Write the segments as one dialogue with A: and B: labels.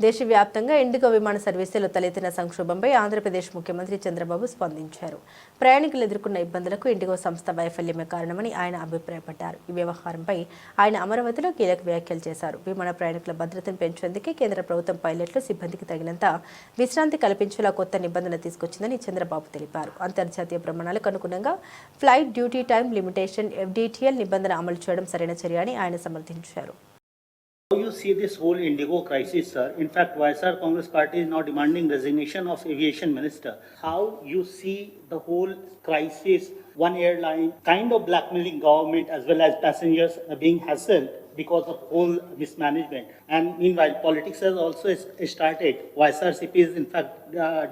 A: దేశవ్యాప్తంగా ఇండిగో విమాన సర్వీసులో తలెత్తిన సంక్షోభంపై ఆంధ్రప్రదేశ్ ముఖ్యమంత్రి చంద్రబాబు స్పందించారు. ప్రయాణికులు ఎదుర్కొన్న ఇబ్బందులకు ఇండిగో సంస్థ వైఫల్యమే కారణమని ఆయన అభిప్రాయపడ్డారు. ఈ వ్యవహారంపై ఆయన అమరావతిలో కీలక వ్యాఖ్యలు చేశారు. విమాన ప్రయాణికుల భద్రతను పెంచేందుకే కేంద్ర ప్రభుత్వం పైలట్లు, సిబ్బందికి తగినంత విశ్రాంతి కల్పించేలా కొత్త నిబంధన తీసుకొచ్చిందని చంద్రబాబు తెలిపారు. అంతర్జాతీయ ప్రమాణాలకు అనుగుణంగా flight duty time limitation (FDTL) నిబంధన అమలు చేయడం సరైన చర్య అని ఆయన సమర్థించారు.
B: How you see this whole Indigo crisis, sir? In fact, YSR Congress Party is now demanding resignation of aviation minister. How you see the whole crisis? One airline kind of blackmailing government as well as passengers being hassled because of whole mismanagement. And meanwhile, politics has also started. YSRCP is in fact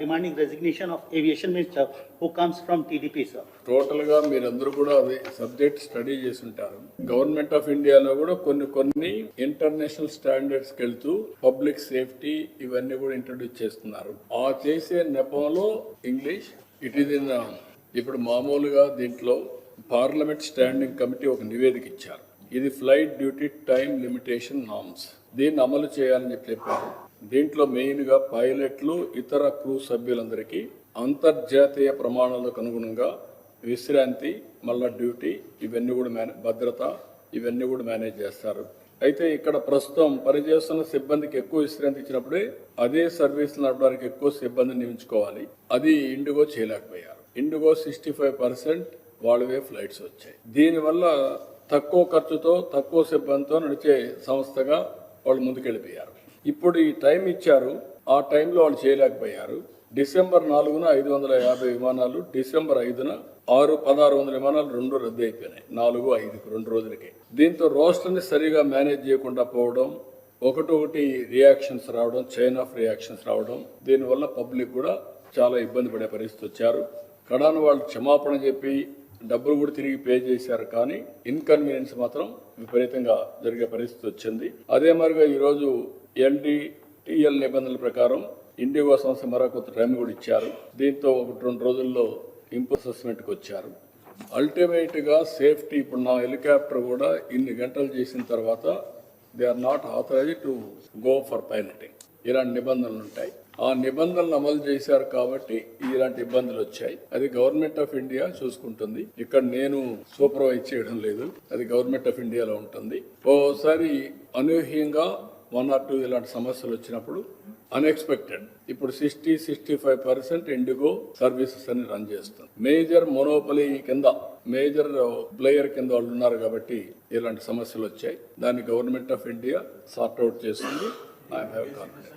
B: demanding resignation of aviation minister who comes from TDP, sir.
C: Total గా మీరందరూ కూడా అది subject study చేసి ఉంటారు. Government of ఇండియాలో కూడా కొన్ని international standards కి వెళ్తూ పబ్లిక్ సేఫ్టీ ఇవన్నీ కూడా ఇంట్రొడ్యూస్ చేస్తున్నారు. ఆ చేసే నెపంలో ఇంగ్లీష్ ఇట్ ఈస్ ఇన్ ఇప్పుడు మామూలుగా దీంట్లో పార్లమెంట్ స్టాండింగ్ కమిటీ ఒక నివేదిక ఇచ్చారు. ఇది flight duty time limitation norms. దీన్ని అమలు చేయాలని చెప్పారు. దీంట్లో మెయిన్గా పైలట్లు, ఇతర క్రూ సభ్యులందరికీ అంతర్జాతీయ ప్రమాణాలకు అనుగుణంగా విశ్రాంతి, మళ్ళా డ్యూటీ ఇవన్నీ కూడా భద్రత ఇవన్నీ కూడా మేనేజ్ చేస్తారు. అయితే ఇక్కడ ప్రస్తుతం పనిచేస్తున్న సిబ్బందికి ఎక్కువ విశ్రాంతి ఇచ్చినప్పుడే అదే సర్వీస్ నడపడానికి ఎక్కువ సిబ్బందిని నియమించుకోవాలి. అది ఇండిగో చేయలేకపోయారు. ఇండిగో 65% వాళ్ళవే ఫ్లైట్స్ వచ్చాయి. దీనివల్ల తక్కువ ఖర్చుతో తక్కువ సిబ్బందితో నడిచే సంస్థగా వాళ్ళు ముందుకెళ్ళిపోయారు. ఇప్పుడు ఈ టైం ఇచ్చారు, ఆ టైంలో వాళ్ళు చేయలేకపోయారు. డిసెంబర్ 4న 550 విమానాలు, డిసెంబర్ 5న 1600 విమానాలు రెండు రద్దు అయిపోయినాయి. 4, 5 2 రోజులకి. దీంతో రోస్టర్ని సరిగా మేనేజ్ చేయకుండా పోవడం, ఒకటి రియాక్షన్స్ రావడం, చైన్ ఆఫ్ రియాక్షన్స్ రావడం, దీనివల్ల పబ్లిక్ కూడా చాలా ఇబ్బంది పడే పరిస్థితి వచ్చారు. కడాను వాళ్ళు క్షమాపణ చెప్పి డబ్బులు కూడా తిరిగి పే చేశారు, కానీ ఇన్కన్వీనియన్స్ మాత్రం విపరీతంగా జరిగే పరిస్థితి వచ్చింది. అదే మరిగా ఈరోజు LDTL నిబంధనల ప్రకారం ఇండిగో సంస్థ మరొక కొత్త టైం కూడా ఇచ్చారు. దీంతో 1-2 రోజుల్లో ఇంపోర్ట్ అసెస్మెంట్కి వచ్చారు. అల్టిమేట్గా సేఫ్టీ ఇప్పుడు నా హెలికాప్టర్ కూడా ఇన్ని గంటలు చేసిన తర్వాత they are not authorized to go for piloting. ఇలాంటి నిబంధనలు ఉంటాయి. ఆ నిబంధనలు అమలు చేశారు కాబట్టి ఇలాంటి ఇబ్బందులు వచ్చాయి. అది గవర్నమెంట్ ఆఫ్ ఇండియా చూసుకుంటుంది. ఇక్కడ నేను సూపర్వైజ్ చేయడం లేదు, అది గవర్నమెంట్ ఆఫ్ ఇండియాలో ఉంటుంది. ఓసారి అనూహ్యంగా 1 or 2 ఇలాంటి సమస్యలు వచ్చినప్పుడు అన్ఎక్స్పెక్టెడ్ ఇప్పుడు 60-65% ఇండిగో సర్వీసెస్ అని రన్ చేస్తుంది. మేజర్ మోనోపలీ కింద, మేజర్ ప్లేయర్ కింద వాళ్ళు ఉన్నారు కాబట్టి ఇలాంటి సమస్యలు వచ్చాయి. దాన్ని government of India sort out చేస్తుంది. I have confidence.